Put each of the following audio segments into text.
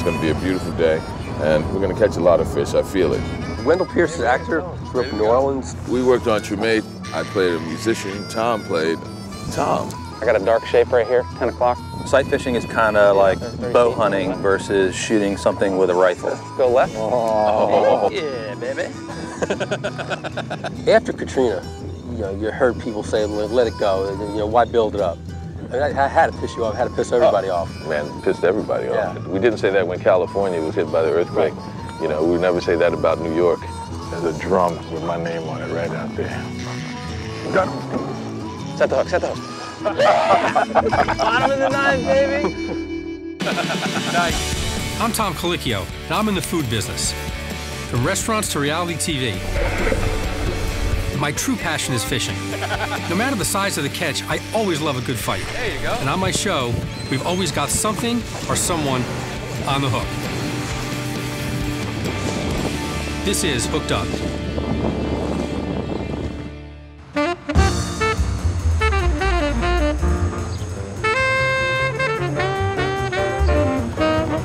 It's going to be a beautiful day, and we're going to catch a lot of fish. I feel it. Wendell Pierce is an actor, grew up in New Orleans. We worked on Treme. I played a musician. Tom played Tom. I got a dark shape right here, 10 o'clock. Sight fishing is kind of like bow hunting versus shooting something with a rifle. Go left. Oh. Yeah, baby. After Katrina, you heard people say, let it go, why build it up? I had to piss you off, I had to piss everybody off. Man, pissed everybody off. Yeah. We didn't say that when California was hit by the earthquake. Right. We would never say that about New York. There's a drum with my name on it right out there. Got him. Set the hook, set the hook. Bottom of the knife, baby. Nice. I'm Tom Colicchio, and I'm in the food business. From restaurants to reality TV. My true passion is fishing. No matter the size of the catch, I always love a good fight. There you go. And on my show, we've always got something or someone on the hook. This is Hooked Up.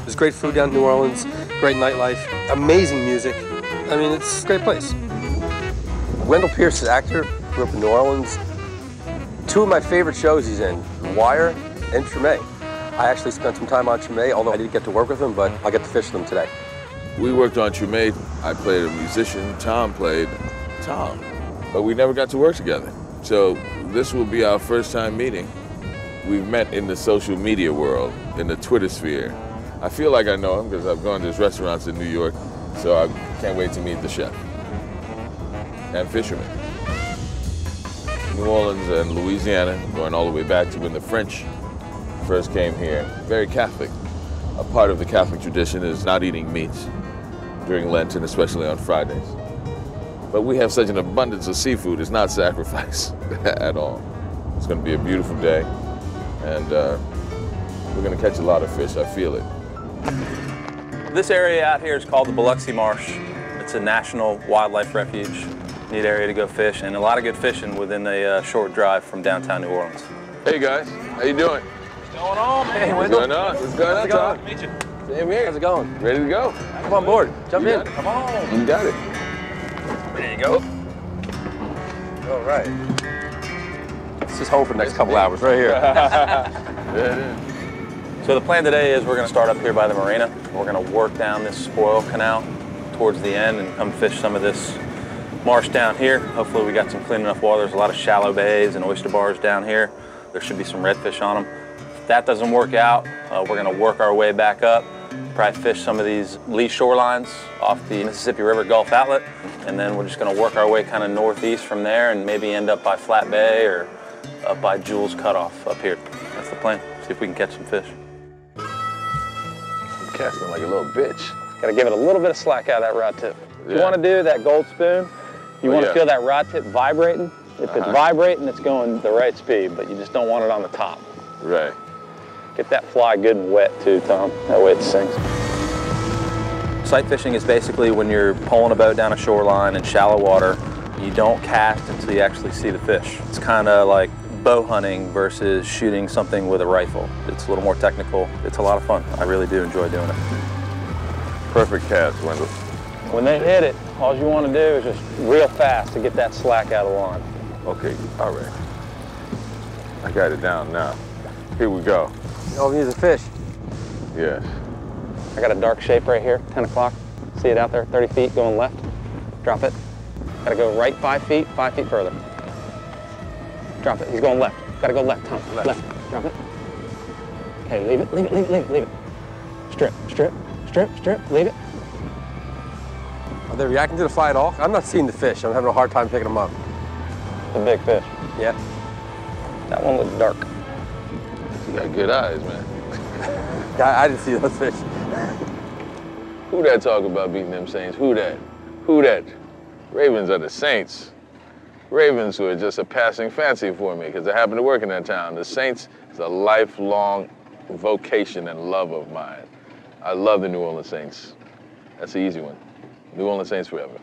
There's great food down in New Orleans, great nightlife, amazing music. I mean, it's a great place. Wendell Pierce is an actor, grew up in New Orleans. Two of my favorite shows he's in, The Wire and Treme. I actually spent some time on Treme, although I didn't get to work with him, but I'll get to fish with him today. We worked on Treme. I played a musician. Tom played Tom. But we never got to work together. So this will be our first time meeting. We've met in the social media world, in the Twitter sphere. I feel like I know him because I've gone to his restaurants in New York, so I can't wait to meet the chef and fishermen. New Orleans and Louisiana, going all the way back to when the French first came here, very Catholic. A part of the Catholic tradition is not eating meat during Lent and especially on Fridays. But we have such an abundance of seafood, it's not sacrifice at all. It's going to be a beautiful day, and we're going to catch a lot of fish, I feel it. This area out here is called the Biloxi Marsh. It's a national wildlife refuge. Neat area to go fish, and a lot of good fishing within a short drive from downtown New Orleans. Hey guys, how you doing? What's going on, man? Hey, What's Wendell. going on? What's going on, Tom? Meet you. Same here. How's it going? Ready to go? Come on board, jump in. Come on. You got it. There you go. All right. This is home for the next couple hours, right here. Yeah, it is. So the plan today is we're going to start up here by the marina. We're going to work down this spoil canal towards the end and come fish some of this marsh down here. Hopefully we got some clean enough water. There's a lot of shallow bays and oyster bars down here. There should be some redfish on them. If that doesn't work out, we're going to work our way back up, probably fish some of these lee shorelines off the Mississippi River Gulf outlet, and then we're just going to work our way kind of northeast from there and maybe end up by Flat Bay or up by Jules Cutoff up here. That's the plan. See if we can catch some fish. I'm casting like a little bitch. Got to give it a little bit of slack out of that rod tip. If you Yeah. want to do that gold spoon, you want to yeah. feel that rod tip vibrating. If it's vibrating, it's going the right speed, but you just don't want it on the top. Right. Get that fly good and wet too, Tom. That way it sinks. Sight fishing is basically when you're pulling a boat down a shoreline in shallow water, you don't cast until you actually see the fish. It's kind of like bow hunting versus shooting something with a rifle. It's a little more technical. It's a lot of fun. I really do enjoy doing it. Perfect cast, Wendell. When they hit it, all you want to do is just real fast to get that slack out of the line. Okay, all right. I got it down now. Here we go. Oh, here's a fish. Yes. I got a dark shape right here, 10 o'clock. See it out there, 30 feet, going left. Drop it. Got to go right 5 feet further. Drop it. He's going left. Got to go left, Tom. Left. Drop it. Okay, leave it. Leave it. Strip. Leave it. Are they reacting to the fly at all? I'm not seeing the fish. I'm having a hard time picking them up. The big fish. Yeah. That one looks dark. You got good eyes, man. Yeah, I didn't see those fish. Who that talk about beating them Saints? Who that? Ravens are the Saints. Ravens were just a passing fancy for me because I happen to work in that town. The Saints is a lifelong vocation and love of mine. I love the New Orleans Saints. That's the easy one. New Orleans Saints forever.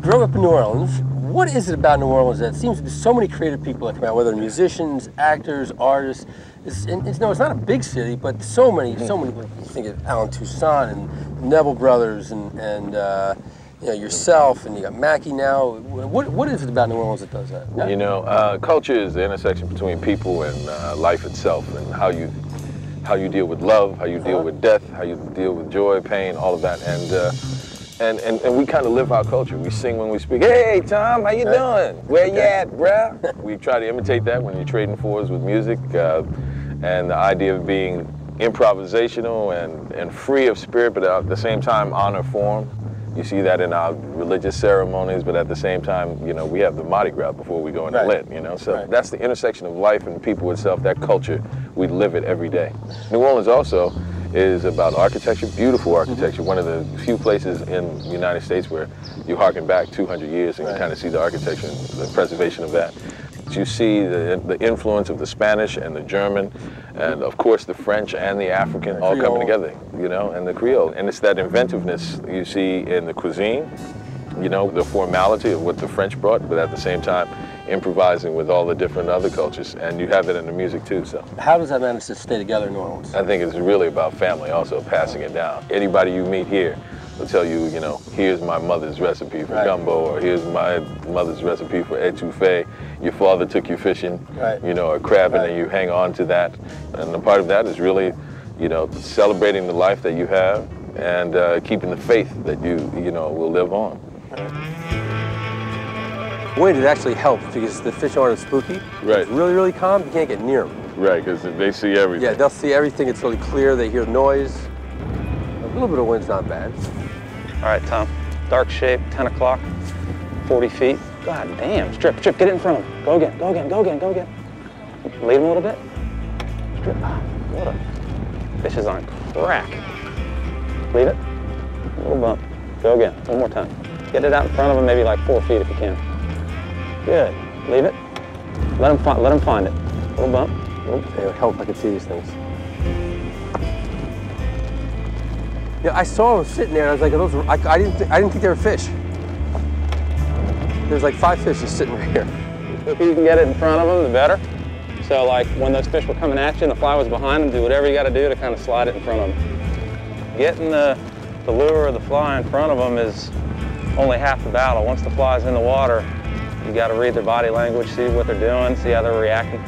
grew up in New Orleans. What is it about New Orleans that seems to be so many creative people that come out, whether they're musicians, actors, artists? It's not a big city, but so many. You think of Alan Toussaint and Neville Brothers and you know, yourself, and you got Mackie now. What is it about New Orleans that does that? You know, culture is the intersection between people and life itself, and how you deal with love, how you deal with death, how you deal with joy, pain, all of that, and we kind of live our culture. We sing when we speak. Hey, Tom, how you doing? Where you at, bruh? We try to imitate that when you're trading fours with music, and the idea of being improvisational and free of spirit, but at the same time honor form. You see that in our religious ceremonies, but at the same time, you know, we have the Mardi Gras before we go into Lent, you know? So that's the intersection of life and people itself, that culture, we live it every day. New Orleans also is about architecture, beautiful architecture, one of the few places in the United States where you harken back 200 years and you kind of see the architecture and the preservation of that. You see the influence of the Spanish and the German, and of course the French and the African all coming together, you know, and the Creole. And it's that inventiveness you see in the cuisine, you know, the formality of what the French brought, but at the same time improvising with all the different other cultures. And you have it in the music too, so. How does that manage to stay together in New Orleans? I think it's really about family also, passing it down. Anybody you meet here will tell you, you know, here's my mother's recipe for gumbo, or here's my mother's recipe for etouffee. Your father took you fishing, you know, or crabbing, and you hang on to that. And a part of that is really, you know, celebrating the life that you have and keeping the faith that you know, will live on. Wind, it actually helps because the fish aren't as spooky. It's really, really calm. You can't get near them. Right, because they see everything. Yeah, they'll see everything. It's really clear. They hear noise. A little bit of wind's not bad. All right, Tom. Dark shape, 10 o'clock, 40 feet. God damn, strip, get it in front of him. Go again. Lead him a little bit. Strip, what a, fish is on crack. Leave it, a little bump. Go again, one more time. Get it out in front of him, maybe like 4 feet if you can. Good, leave it. Let him find it. A little bump. It'll help, I can see these things. Yeah, I saw them sitting there. I was like, those were, I didn't think they were fish. There's like 5 fish just sitting right here. The quicker you can get it in front of them, the better. So like when those fish were coming at you and the fly was behind them, do whatever you got to do to kind of slide it in front of them. Getting the lure or the fly in front of them is only half the battle. Once the fly's in the water, you got to read their body language, see what they're doing, see how they're reacting.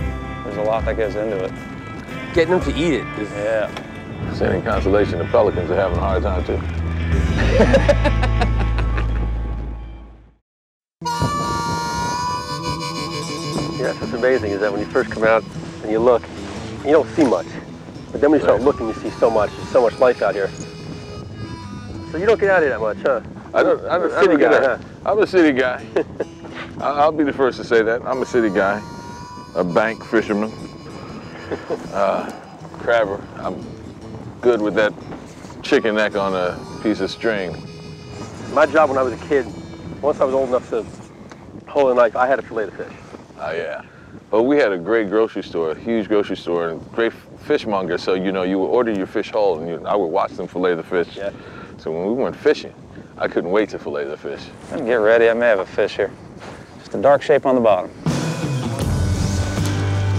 There's a lot that goes into it. Getting them to eat it is... Yeah. Sending consolation, the pelicans are having a hard time too. Yes, what's amazing is that when you first come out and you look, you don't see much. But then when you start looking, you see so much. There's so much life out here. So you don't get out here that much, huh? I'm a city guy. I'm a city guy. I'll be the first to say that. I'm a city guy, a bank fisherman, crabber. I'm good with that chicken neck on a piece of string. My job when I was a kid, once I was old enough to hold a knife, I had to fillet the fish. Oh, yeah. Well, we had a great grocery store, a huge grocery store, and great fishmonger. So, you know, you would order your fish whole, and I would watch them fillet the fish. Yeah. So when we went fishing, I couldn't wait to fillet the fish. Get ready, I may have a fish here. Just a dark shape on the bottom.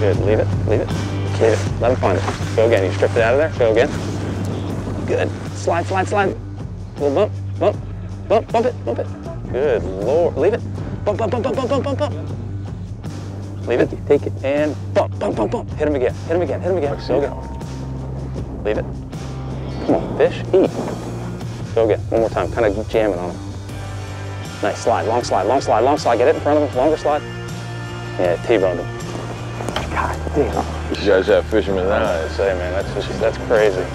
Good, leave it. Leave it, let him find it. Go again, you stripped it out of there, go again. Good, slide. A little bump it. Good Lord, leave it. Bump. Leave it, take it, and bump. Hit him again. Go again. Leave it. Come on, fish, eat. Go again, one more time, kind of jam it on him. Nice slide, long slide. Get it in front of him, longer slide. Yeah, T-boned him. God damn. You guys have fisherman's eyes. Say, man, that's crazy.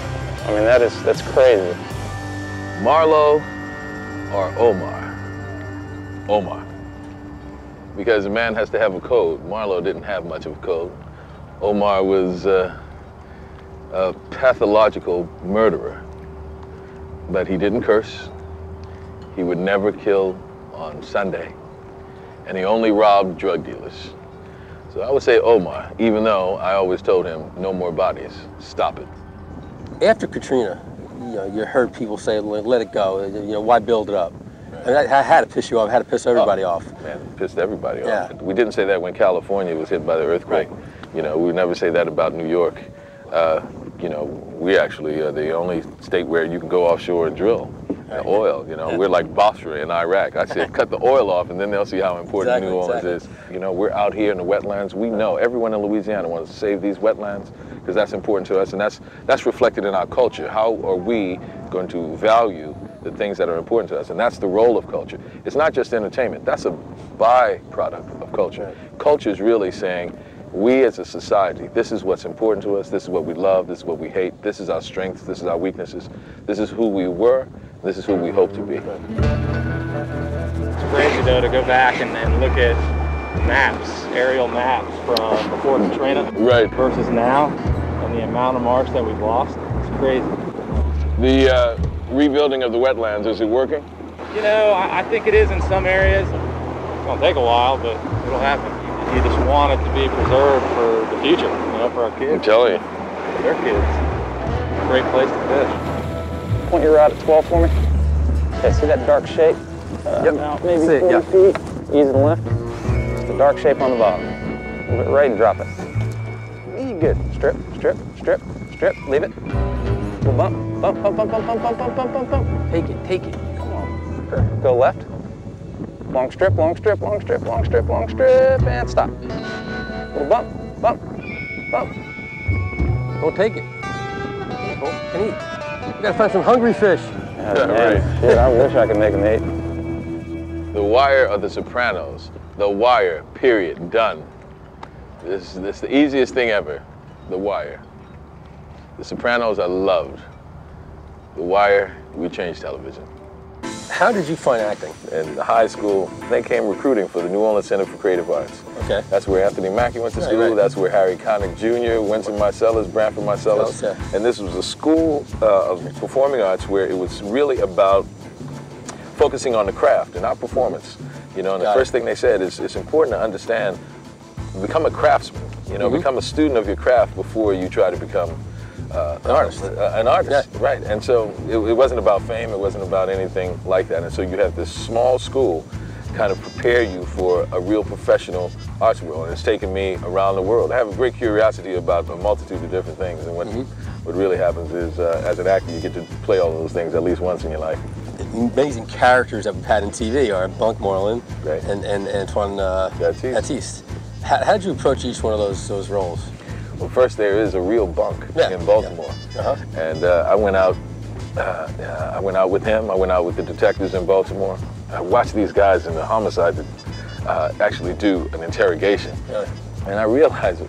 I mean, that's crazy. Marlowe or Omar? Omar. Because a man has to have a code. Marlowe didn't have much of a code. Omar was a pathological murderer, but he didn't curse. He would never kill on Sunday, and he only robbed drug dealers. So I would say Omar, even though I always told him, no more bodies, stop it. After Katrina, you heard people say, let it go, why build it up? And I had to piss you off. I had to piss everybody off. Man, it pissed everybody off. Yeah. We didn't say that when California was hit by the earthquake. Right. You know, we would never say that about New York. You know, we actually are the only state where you can go offshore and drill the oil. You know, we're like Basra in Iraq. I said, cut the oil off, and then they'll see how important New Orleans is. You know, we're out here in the wetlands. We know everyone in Louisiana wants to save these wetlands because that's important to us, and that's reflected in our culture. How are we going to value the things that are important to us? And that's the role of culture. It's not just entertainment. That's a byproduct of culture. Right. Culture is really saying, we as a society, this is what's important to us, this is what we love, this is what we hate, this is our strengths, this is our weaknesses, this is who we were, this is who we hope to be. It's crazy though to go back and look at maps, aerial maps from before Katrina versus now, and the amount of marsh that we've lost. It's crazy. The rebuilding of the wetlands, is it working? You know, I think it is in some areas. It's gonna take a while, but it'll happen. You just want it to be preserved for the future, you know, for our kids. I'm telling you. For their kids. Great place to fish. Point your rod at 12 for me. Okay, see that dark shape? About maybe 40 feet. Easy to lift. Just a dark shape on the bottom. Hold it right and drop it. Good. Strip, strip, strip, strip. Leave it. Little bump, bump, bump, bump, bump, bump, bump, bump, bump, bump, bump. Take it, take it. Come on. Sure. Go left. Long strip, long strip, long strip, long strip, long strip, and stop. Little bump, bump, bump. Go take it. Go and eat. We gotta find some hungry fish. Right. Shit, I wish I could make them eat. The Wire of The Sopranos. The Wire, period, done. This is the easiest thing ever. The Wire. The Sopranos I loved. The Wire, we changed television. How did you find acting? In high school, they came recruiting for the New Orleans Center for Creative Arts. Okay. That's where Anthony Mackie went to school. Right. That's where Harry Connick Jr., Winston Marsalis, Branford Marsalis. Okay. And this was a school of performing arts where it was really about focusing on the craft and not performance. You know, and the first thing they said is it's important to understand, become a craftsman. You know, become a student of your craft before you try to become an artist. An artist, right. And so it wasn't about fame, it wasn't about anything like that. And so you have this small school kind of prepare you for a real professional arts world. And it's taken me around the world. I have a great curiosity about a multitude of different things. And what really happens is, as an actor, you get to play all of those things at least once in your life. Amazing characters that we've had in TV are Bunk Moreland and Antoine Batiste. How did you approach each one of those roles? Well, first there is a real Bunk in Baltimore, and I went out with him. I went out with the detectives in Baltimore. I watched these guys in the homicide actually do an interrogation, and I realized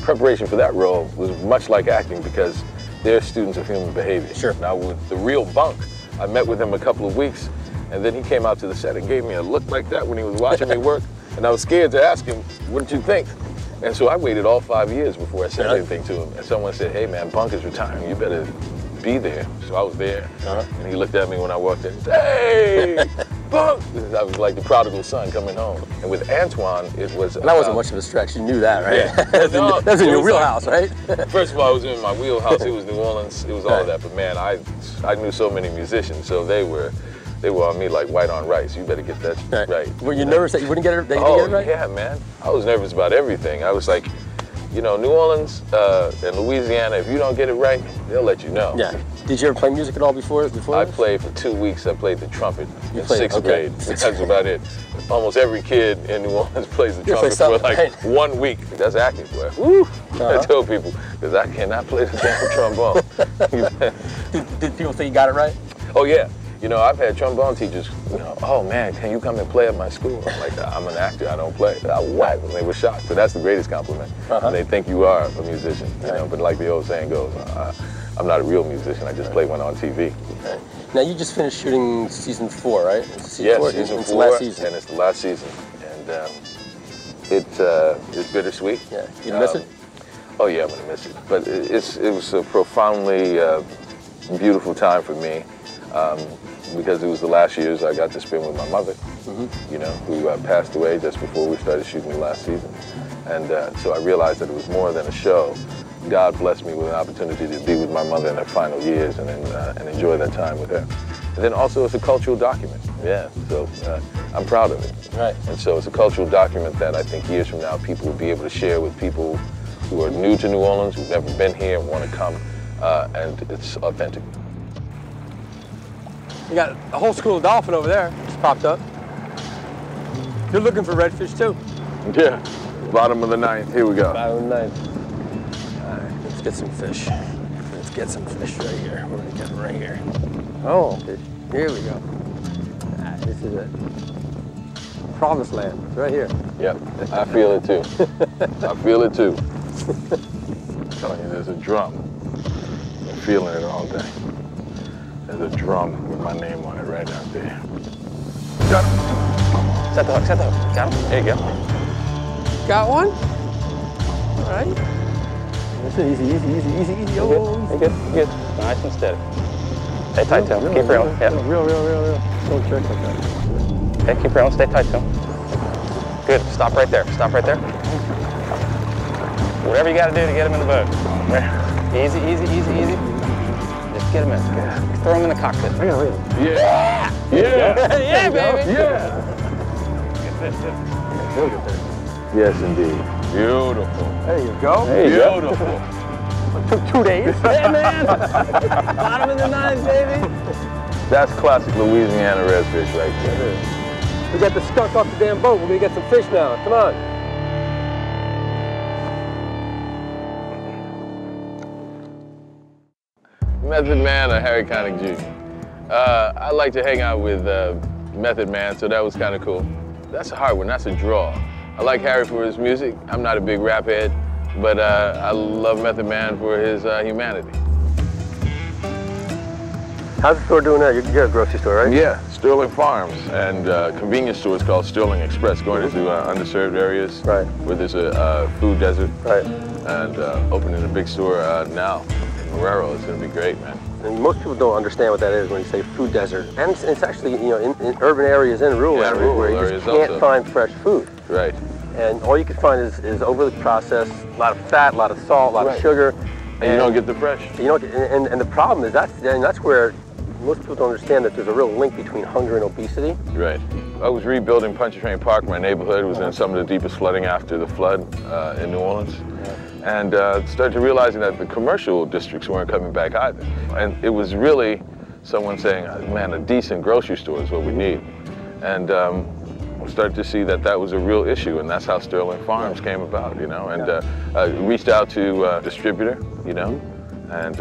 preparation for that role was much like acting because they're students of human behavior. Sure. Now with the real Bunk, I met with him a couple of weeks, and then he came out to the set and gave me a look like that when he was watching me work, and I was scared to ask him, "What did you think?" And so I waited all 5 years before I said anything to him. And someone said, "Hey man, Bunk is retiring. You better be there." So I was there. And he looked at me when I walked in. "Hey, Bunk!" I was like the prodigal son coming home. And with Antoine, it was. And that wasn't much of a stretch. You knew that, right? Yeah. That was in your wheelhouse, right? First of all, it was in my wheelhouse. It was New Orleans. It was all of that. But man, I knew so many musicians, so they were on me like white on rice. You better get that right. Were you nervous that you wouldn't get it, get it right? Yeah, man. I was nervous about everything. I was like, you know, New Orleans and Louisiana, if you don't get it right, they'll let you know. Yeah. Did you ever play music at all before I played for 2 weeks. I played the trumpet in sixth grade. That's about it. Almost every kid in New Orleans plays the trumpet for like 1 week. That's acting, boy. Woo! I tell people, because I cannot play the damn trombone. Did people think you got it right? Oh, yeah. You know, I've had trombone teachers, you know, "Oh man, can you come and play at my school?" I'm like, "I'm an actor, I don't play." What? And they were shocked. So that's the greatest compliment. And they think you are a musician, you know, but like the old saying goes, I'm not a real musician, I just play one on TV. Now you just finished shooting season 4, right? Season 4, it's the last season. And it's the last season. And it's bittersweet. Yeah, you gonna miss it? Oh yeah, I'm gonna miss it. But it was a profoundly beautiful time for me. Because it was the last years I got to spend with my mother, you know, who passed away just before we started shooting the last season. And so I realized that it was more than a show. God blessed me with an opportunity to be with my mother in her final years and enjoy that time with her. And then also it's a cultural document. Yeah, so I'm proud of it. Right. And so it's a cultural document that I think years from now people will be able to share with people who are new to New Orleans, who've never been here and want to come, and it's authentic. You got a whole school of dolphin over there, just popped up. You're looking for redfish too. Yeah, bottom of the ninth, here we go. Bottom of the ninth. All right, let's get some fish. Let's get some fish right here. We're gonna get them right here. Oh, here we go. Ah, this is it. Promised land, it's right here. Yep, I feel it too. I feel it too. I'm telling you, there's a drum. I'm feeling it all day. There's a drum with my name on it right out there. Got him. Set the hook, set the hook. Got him? There you go. Got one? All right. This is easy. Oh, You're good, you're good. Nice and steady. Stay tight to him. Keep reeling. Yep. Real. Don't trick like that. Okay, keep reeling. Stay tight to him. Good. Stop right there. Stop right there. Whatever you got to do to get him in the boat. Easy. Just get him in. Throw him in the cockpit. Yeah, Yeah, baby. yeah. Yes, indeed. Beautiful. There you go. Beautiful. Took 2 days. Yeah, man. Bottom of the ninth, baby. That's classic Louisiana redfish right there. We got the skunk off the damn boat. We're gonna get some fish now. Come on. Method Man or Harry Connick Jr.? I like to hang out with Method Man, so that was kind of cool. That's a hard one, that's a draw. I like Harry for his music. I'm not a big rap head, but I love Method Man for his humanity. How's the store doing now? You're a grocery store, right? Yeah, Sterling Farms and convenience stores called Sterling Express, going into underserved areas where there's a food desert. Right. And opening a big store now in Marrero. It's going to be great, man. And most people don't understand what that is when you say food desert. And it's actually, you know, in urban areas and rural areas where you just can't find fresh food. Right. And all you can find is overly processed, a lot of fat, a lot of salt, a lot of sugar. And you don't get the fresh. You don't get, and the problem is that's where most people don't understand that there's a real link between hunger and obesity. Right. I was rebuilding Pontchartrain Park, my neighborhood. It was in some of the deepest flooding after the flood in New Orleans. And started to realizing that the commercial districts weren't coming back either. And it was really someone saying, man, a decent grocery store is what we need. And we started to see that that was a real issue, and that's how Sterling Farms came about, you know. And I reached out to a distributor, you know, and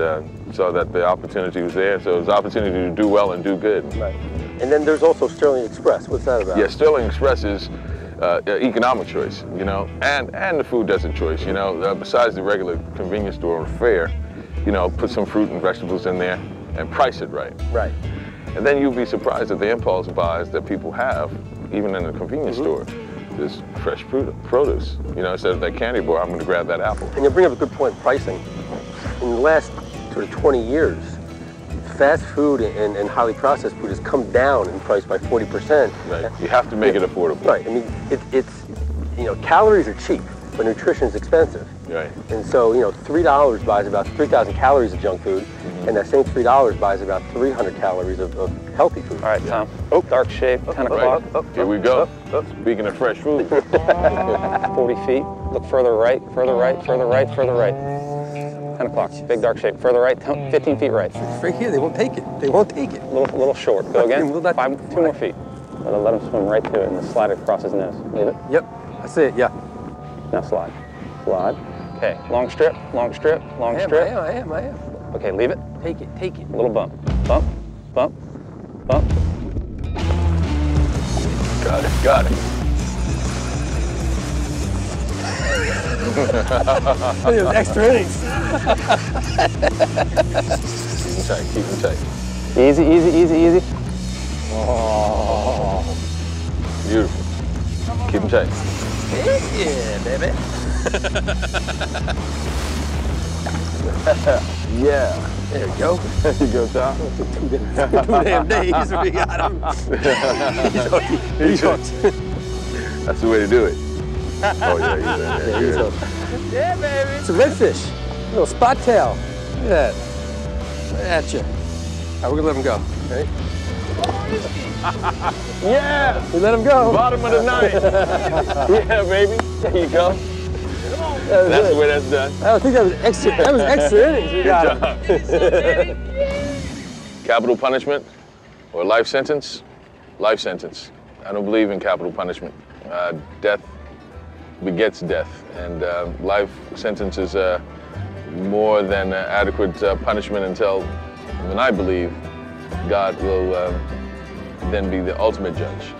saw that the opportunity was there. So it was an opportunity to do well and do good. Right. And then there's also Sterling Express. What's that about? Yeah, Sterling Express is economic choice, you know, and the food desert choice, you know, besides the regular convenience store or fare, you know, put some fruit and vegetables in there and price it right. Right. And then you'll be surprised at the impulse buys that people have, even in the convenience store. There's fresh produce, you know, instead of that candy bar, I'm going to grab that apple. And you bring up a good point, pricing. In the last sort of 20 years, fast food and highly processed food has come down in price by 40%. Right. You have to make it affordable. Right. I mean, it's you know, calories are cheap, but nutrition is expensive. Right. And so, you know, $3 buys about 3,000 calories of junk food, and that same $3 buys about 300 calories of healthy food. All right, Tom. Oh, dark shape, 10 o'clock. Here we go. Speaking of fresh food. 40 feet. Look further right, further right, further right, further right. 10 o'clock. Big dark shape. Further right, 15 feet right. It's right here. They won't take it. They won't take it. A little short. Go again. 2 more feet. Let him swim right to it and then slide it across his nose. Leave it. Yep. That's it. Yeah. Now slide. Slide. Okay. Long strip. Long strip. Long strip. I am. Okay. Leave it. Take it. Take it. A little bump. Bump. Bump. Bump. Got it. Got it. Extra innings. Keep him tight. Keep him tight. Easy, easy, easy, easy. Oh. Beautiful. Keep him tight. Yeah, baby. Yeah. There you go. There you go, Tom. 2 damn days we got him. He's hooked. That's the way to do it. Oh, yeah, He's hooked. Yeah, baby. It's a redfish. A little spot tail. Look at that. Right at you. All right, we're going to let him go. Right? Yeah! We let him go. Bottom of the ninth. Yeah, baby. There you go. That's the way that's done. I think that was extra. That was extra innings. We got Good job. Capital punishment or life sentence? Life sentence. I don't believe in capital punishment. Death begets death, and life sentence is more than adequate punishment until, when I believe, God will then be the ultimate judge.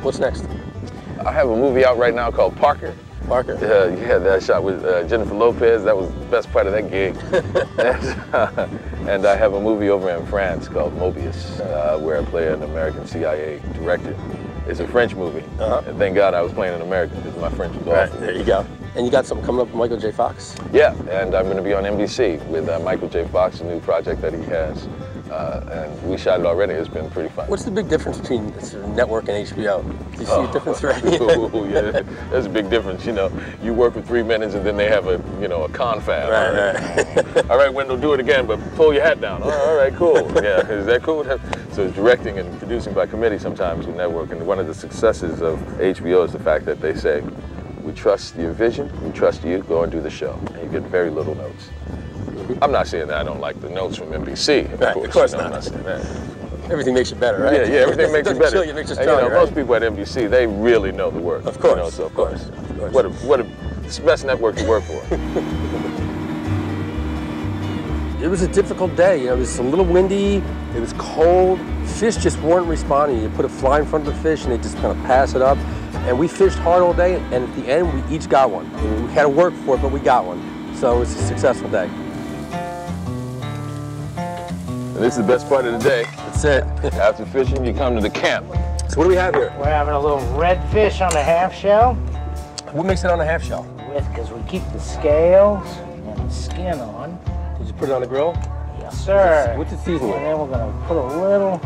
What's next? I have a movie out right now called Parker. Parker? Yeah, that I shot with Jennifer Lopez. That was the best part of that gig. And I have a movie over in France called Mobius, where I play an American CIA director. It's a French movie. And thank God I was playing an American because my French was awful. There you go. And you got something coming up with Michael J. Fox? Yeah, and I'm going to be on NBC with Michael J. Fox, a new project that he has. And we shot it already. It's been pretty fun. What's the big difference between network and HBO? Do you see a difference, right? Yeah, there's a big difference. You know, you work for 3 minutes and then they have a confab. Right. All right, Wendell, do it again, but pull your hat down. All right, cool. Yeah, is that cool? So it's directing and producing by committee sometimes with network. And one of the successes of HBO is the fact that they say, we trust your vision, we trust you, go and do the show. And you get very little notes. I'm not saying that I don't like the notes from NBC, Of course not. I'm not saying that. Everything makes you better, right? Yeah, everything makes you better. Kill you, makes you stronger, most people at NBC, they really know the work. Of course, so of course. It's the best network to work for. It was a difficult day. It was a little windy, it was cold, fish just weren't responding. You put a fly in front of the fish and they just kind of pass it up. And we fished hard all day, and at the end, we each got one. And we had to work for it, but we got one. So it was a successful day. And this is the best part of the day. That's it. After fishing, you come to the camp. So what do we have here? We're having a little redfish on a half shell. What makes it on a half shell? Because we keep the scales and the skin on. Did you put it on the grill? Yes, sir. What's it seasoned with? And then we're going to put a little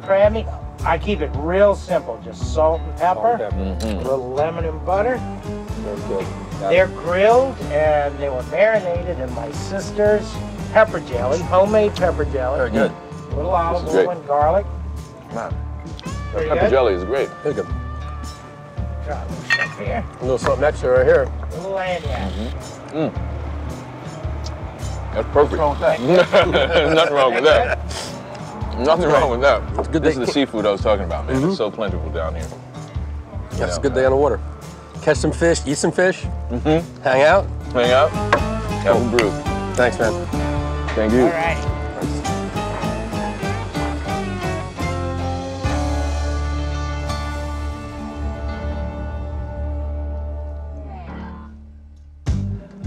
crabby. I keep it real simple, just salt and pepper, a little lemon and butter. Very good. They're grilled and they were marinated in my sister's pepper jelly, homemade pepper jelly. Very good. A little olive oil and garlic. Man, Pretty pepper good. jelly is great. Very good. Try a little stuff here. A little something extra right here. A little lanyard. That's perfect. What's wrong with that? Nothing wrong with that. Nothing wrong with that. It's a good This day. is the seafood I was talking about, man. It's so plentiful down here. Yeah, it's a good day on the water. Catch some fish, eat some fish, hang out. Hang out, have a brew. Thanks, man. Thank you. All righty.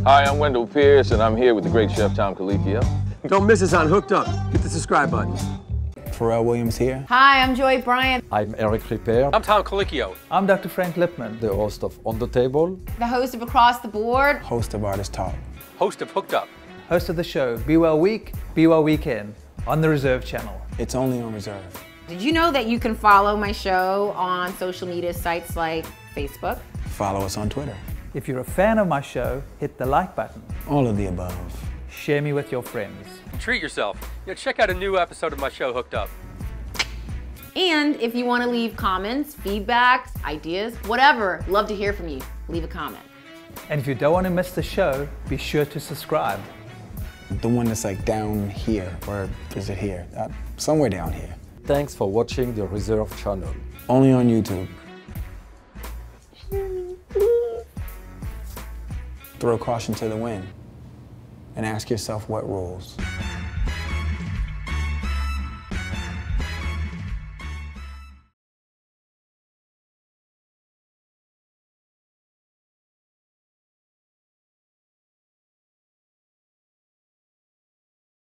Hi, I'm Wendell Pierce, and I'm here with the great chef Tom Colicchio. Don't miss us on Hooked Up. Hit the subscribe button. Pharrell Williams here. Hi, I'm Joy Bryant, I'm Eric Ripper. I'm Tom Colicchio. I'm Dr. Frank Lipman, the host of On the Table, the host of Across the Board. Host of ARTST Talk. Host of Hooked Up. Host of the show, Be Well Week, Be Well Weekend, on the Reserve channel. It's only on Reserve. Did you know that you can follow my show on social media sites like Facebook? Follow us on Twitter. If you're a fan of my show, hit the like button. All of the above. Share me with your friends. Treat yourself. Check out a new episode of my show, Hooked Up. And if you want to leave comments, feedbacks, ideas, whatever, love to hear from you. Leave a comment. And if you don't want to miss the show, be sure to subscribe. The one that's like down here, or is it here? Somewhere down here. Thanks for watching the Reserve channel. Only on YouTube. Throw caution to the wind and ask yourself what rules.